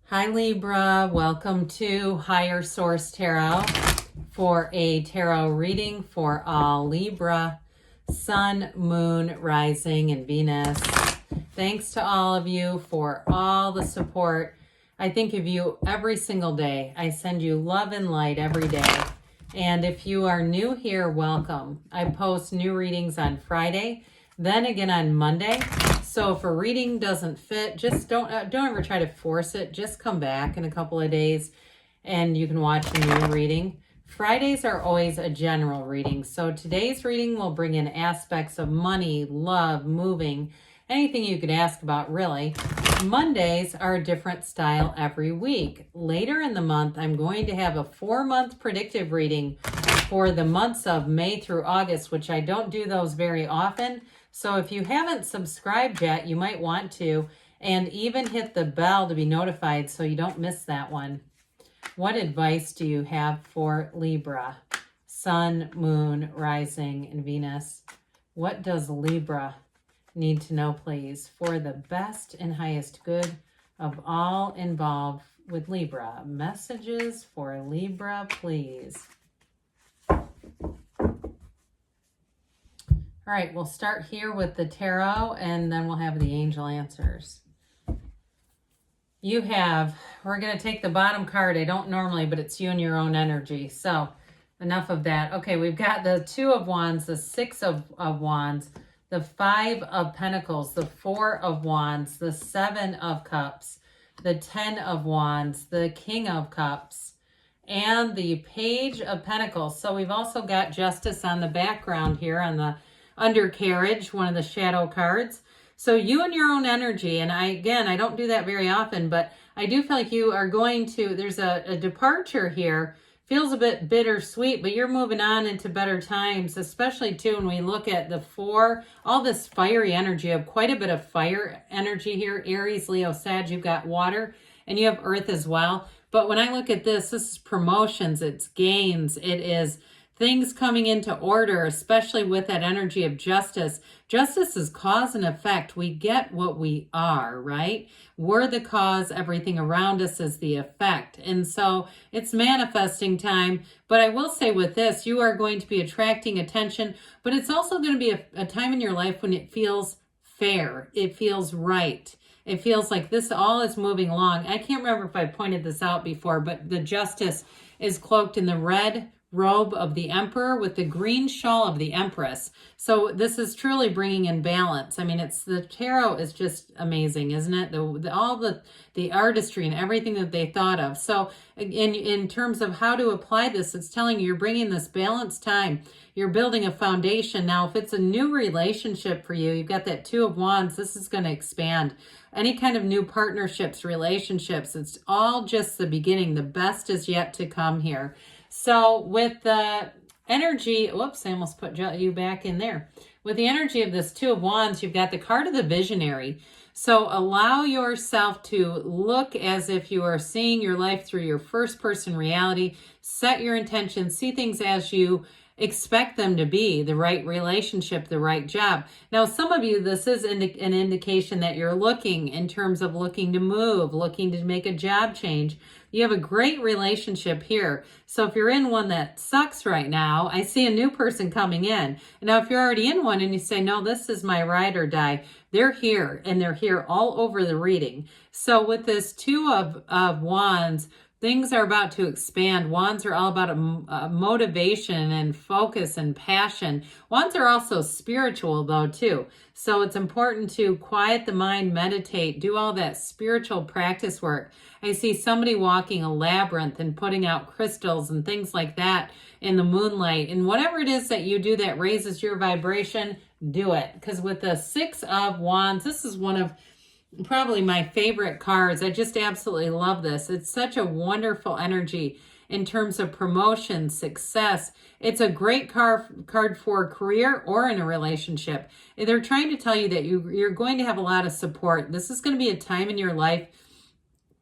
Hi Libra, welcome to Higher Source Tarot for a tarot reading for all Libra, Sun, Moon, Rising, and Venus. Thanks to all of you for all the support. I think of you every single day. I send you love and light every day. And if you are new here, welcome. I post new readings on Friday, then again on Monday. So if a reading doesn't fit, just don't ever try to force it. Just come back in a couple of days and you can watch a new reading. Fridays are always a general reading. So today's reading will bring in aspects of money, love, moving, anything you could ask about really. Mondays are a different style every week. Later in the month, I'm going to have a 4-month predictive reading for the months of May through August, which I don't do those very often. So if you haven't subscribed yet, you might want to, and even hit the bell to be notified so you don't miss that one. What advice do you have for Libra, Sun, Moon, Rising, and Venus? What does Libra need to know, please, for the best and highest good of all involved with Libra? Messages for Libra, please. All right, we'll start here with the tarot and then we'll have the angel answers. We're going to take the bottom card. I don't normally, but it's you and your own energy. So enough of that. Okay, we've got the 2 of Wands, the 6 of Wands, the 5 of Pentacles, the 4 of Wands, the 7 of Cups, the 10 of Wands, the King of Cups, and the Page of Pentacles. So we've also got Justice on the background here on the undercarriage, one of the shadow cards. So you and your own energy, and I don't do that very often, but I do feel like you are going to, there's a departure here. Feels a bit bittersweet, but you're moving on into better times, especially too when we look at the 4, all this fiery energy. You have quite a bit of fire energy here. Aries, Leo, Sag, you've got water, and you have earth as well. But when I look at this is promotions, it's gains, it is things coming into order, especially with that energy of justice. Justice is cause and effect. We get what we are, right? We're the cause. Everything around us is the effect. And so it's manifesting time. But I will say with this, you are going to be attracting attention, but it's also going to be a time in your life when it feels fair. It feels right. It feels like this all is moving along. I can't remember if I pointed this out before, but the justice is cloaked in the red robe of the emperor with the green shawl of the empress. So this is truly bringing in balance. I mean, the tarot is just amazing, isn't it? All the artistry and everything that they thought of. So in terms of how to apply this, it's telling you you're bringing this balanced time. You're building a foundation. Now, if it's a new relationship for you, you've got that 2 of Wands. This is going to expand. Any kind of new partnerships, relationships, it's all just the beginning. The best is yet to come here. So with the energy, whoops, I almost put you back in there. With the energy of this 2 of Wands, you've got the card of the visionary. So allow yourself to look as if you are seeing your life through your first person reality. Set your intentions, see things as you expect them to be, the right relationship, the right job. Now, some of you, this is an indication that you're looking in terms of looking to move, looking to make a job change. You have a great relationship here. So if you're in one that sucks right now, I see a new person coming in. Now, if you're already in one and you say, no, this is my ride or die, they're here and they're here all over the reading. So with this 2 of Wands, things are about to expand. Wands are all about motivation and focus and passion. Wands are also spiritual though too. So it's important to quiet the mind, meditate, do all that spiritual practice work. I see somebody walking a labyrinth and putting out crystals and things like that in the moonlight. And whatever it is that you do that raises your vibration, do it. Because with the 6 of Wands, this is one of probably my favorite cards. I just absolutely love this. It's such a wonderful energy in terms of promotion, success. It's a great card for a career or in a relationship. They're trying to tell you that you're going to have a lot of support. This is going to be a time in your life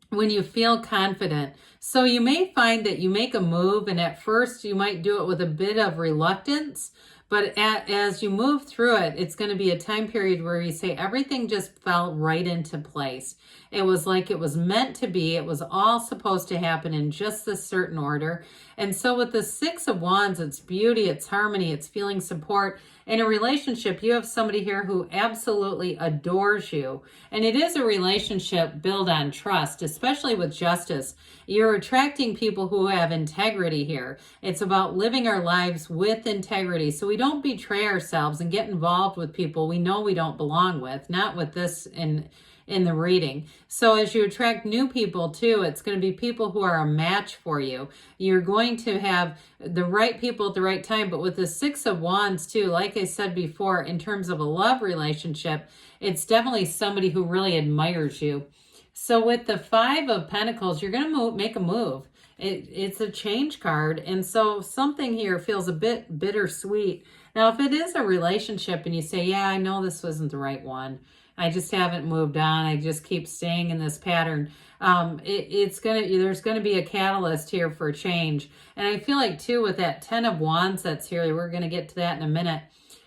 when you feel confident. So you may find that you make a move and at first you might do it with a bit of reluctance, but as you move through it, it's going to be a time period where you say everything just fell right into place. It was like it was meant to be. It was all supposed to happen in just this certain order. And so with the Six of Wands, it's beauty, it's harmony, it's feeling support. In a relationship, you have somebody here who absolutely adores you. And it is a relationship built on trust, especially with justice. You're attracting people who have integrity here. It's about living our lives with integrity, so we don't betray ourselves and get involved with people we know we don't belong with, not with this in the reading. So as you attract new people too, it's going to be people who are a match for you. You're going to have the right people at the right time. But with the Six of Wands too, like I said before, in terms of a love relationship, it's definitely somebody who really admires you. So with the Five of Pentacles, you're going to make a move. It's a change card. And so something here feels a bit bittersweet. Now, if it is a relationship and you say, yeah, I know this wasn't the right one, I just haven't moved on, I just keep staying in this pattern, there's going to be a catalyst here for change. And I feel like too, with that 10 of Wands that's here, we're going to get to that in a minute,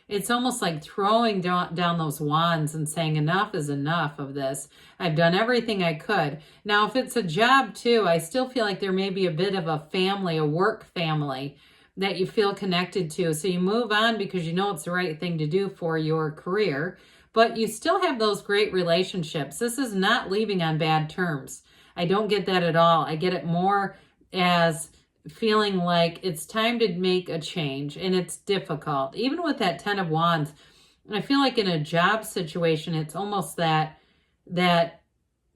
it's almost like throwing down those wands and saying enough is enough of this. I've done everything I could. Now, if it's a job too, I still feel like there may be a bit of a family, a work family that you feel connected to. So you move on because you know it's the right thing to do for your career. But you still have those great relationships. This is not leaving on bad terms. I don't get that at all. I get it more as feeling like it's time to make a change, and it's difficult. Even with that 10 of Wands, I feel like in a job situation, it's almost that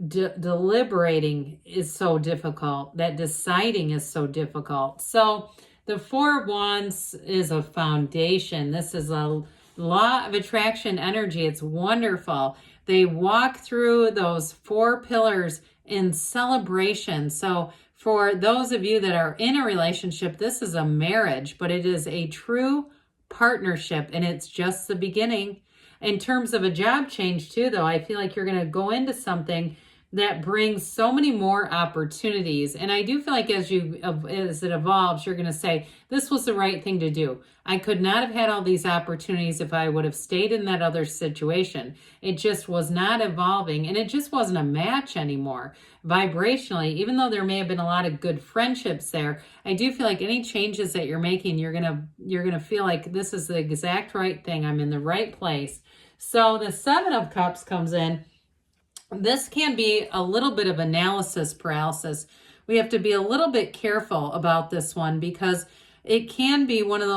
deliberating is so difficult, that deciding is so difficult. So the Four of Wands is a foundation. This is a law of attraction energy. It's wonderful. They walk through those four pillars in celebration. So for those of you that are in a relationship, this is a marriage, but it is a true partnership, and it's just the beginning. In terms of a job change too, though, I feel like you're going to go into something that brings so many more opportunities. And I do feel like as it evolves, you're going to say, this was the right thing to do. I could not have had all these opportunities if I would have stayed in that other situation. It just was not evolving, and it just wasn't a match anymore. Vibrationally, even though there may have been a lot of good friendships there, I do feel like any changes that you're making, you're gonna feel like this is the exact right thing. I'm in the right place. So the Seven of Cups comes in. This can be a little bit of analysis paralysis. We have to be a little bit careful about this one because it can be one of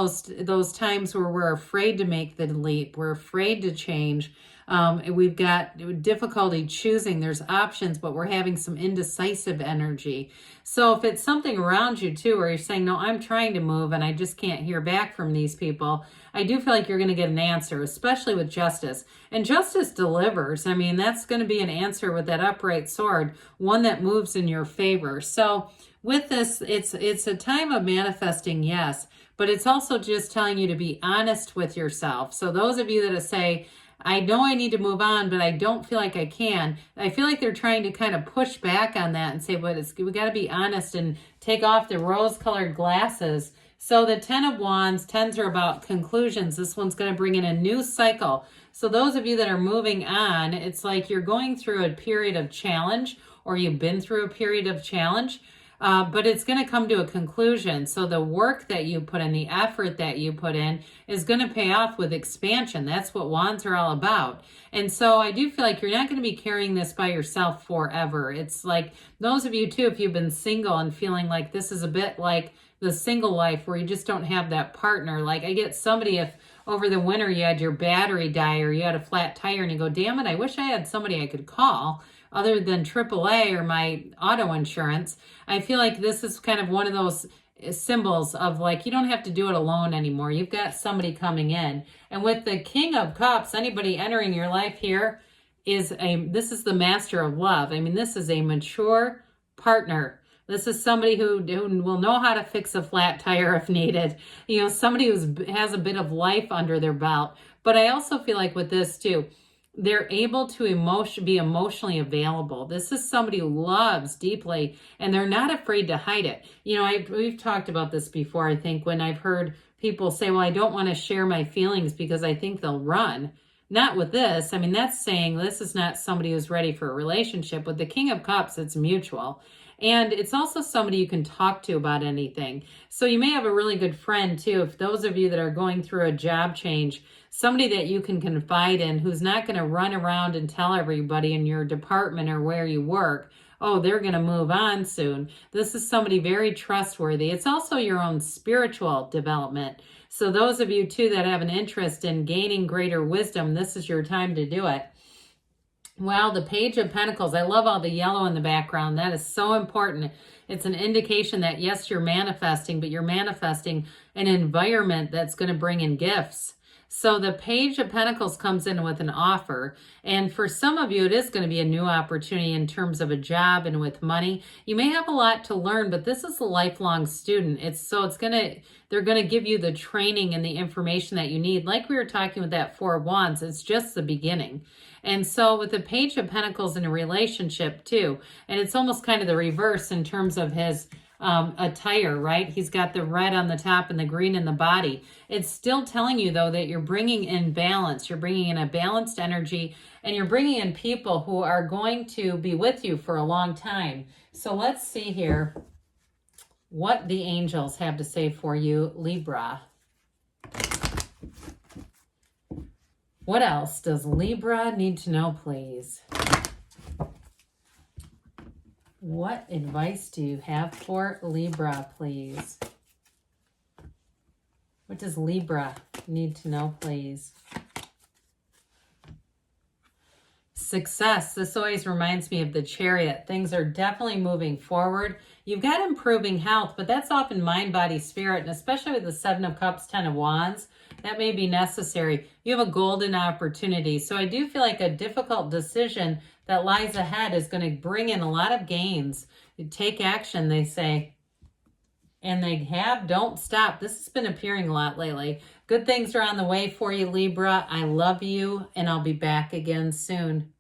those times where we're afraid to make the leap. We're afraid to change. We've got difficulty choosing. There's options, but we're having some indecisive energy. So if it's something around you too, where you're saying, no, I'm trying to move and I just can't hear back from these people, I do feel like you're going to get an answer, especially with justice. And justice delivers. I mean, that's going to be an answer with that upright sword, one that moves in your favor. So with this, it's a time of manifesting, yes, but it's also just telling you to be honest with yourself. So those of you that say, I know I need to move on, but I don't feel like I can. I feel like they're trying to kind of push back on that and say, but we got to be honest and take off the rose-colored glasses. So the 10 of Wands, 10s are about conclusions. This one's going to bring in a new cycle. So those of you that are moving on, it's like you're going through a period of challenge, or you've been through a period of challenge. But it's going to come to a conclusion. So the work that you put in, the effort that you put in is going to pay off with expansion. That's what wands are all about. And so I do feel like you're not going to be carrying this by yourself forever. It's like those of you too, if you've been single and feeling like this is a bit like the single life where you just don't have that partner. Like I get somebody, if over the winter you had your battery die or you had a flat tire and you go, damn it, I wish I had somebody I could call other than AAA or my auto insurance. I feel like this is kind of one of those symbols of like, you don't have to do it alone anymore. You've got somebody coming in. And with the King of Cups, anybody entering your life here this is the master of love. I mean, this is a mature partner. This is somebody who will know how to fix a flat tire if needed. You know, somebody who has a bit of life under their belt. But I also feel like with this too, they're able to be emotionally available. This is somebody who loves deeply, and they're not afraid to hide it. You know, we've talked about this before, I think, when I've heard people say, well, I don't want to share my feelings because I think they'll run. not with this. I mean, that's saying this is not somebody who's ready for a relationship. With the King of Cups, it's mutual. And it's also somebody you can talk to about anything. So you may have a really good friend too. If those of you that are going through a job change, somebody that you can confide in who's not going to run around and tell everybody in your department or where you work, oh, they're going to move on soon. This is somebody very trustworthy. It's also your own spiritual development. So those of you too that have an interest in gaining greater wisdom, this is your time to do it. Well, the Page of Pentacles, I love all the yellow in the background. That is so important. It's an indication that, yes, you're manifesting, but you're manifesting an environment that's going to bring in gifts. So the Page of Pentacles comes in with an offer. And for some of you, it is going to be a new opportunity in terms of a job and with money. You may have a lot to learn, but this is a lifelong student. They're going to give you the training and the information that you need. Like we were talking with that Four of Wands, it's just the beginning. And so with the Page of Pentacles in a relationship too, and it's almost kind of the reverse in terms of his attire, right? He's got the red on the top and the green in the body. It's still telling you though that you're bringing in balance. You're bringing in a balanced energy, and you're bringing in people who are going to be with you for a long time. So let's see here what the angels have to say for you, Libra. What else does Libra need to know, please? What advice do you have for Libra, please? What does Libra need to know, please? Success. This always reminds me of the Chariot. Things are definitely moving forward. You've got improving health, but that's often mind, body, spirit, and especially with the Seven of Cups, Ten of Wands, that may be necessary. You have a golden opportunity. So I do feel like a difficult decision that lies ahead is going to bring in a lot of gains. You take action, they say. And they have, don't stop. This has been appearing a lot lately. Good things are on the way for you, Libra. I love you, and I'll be back again soon.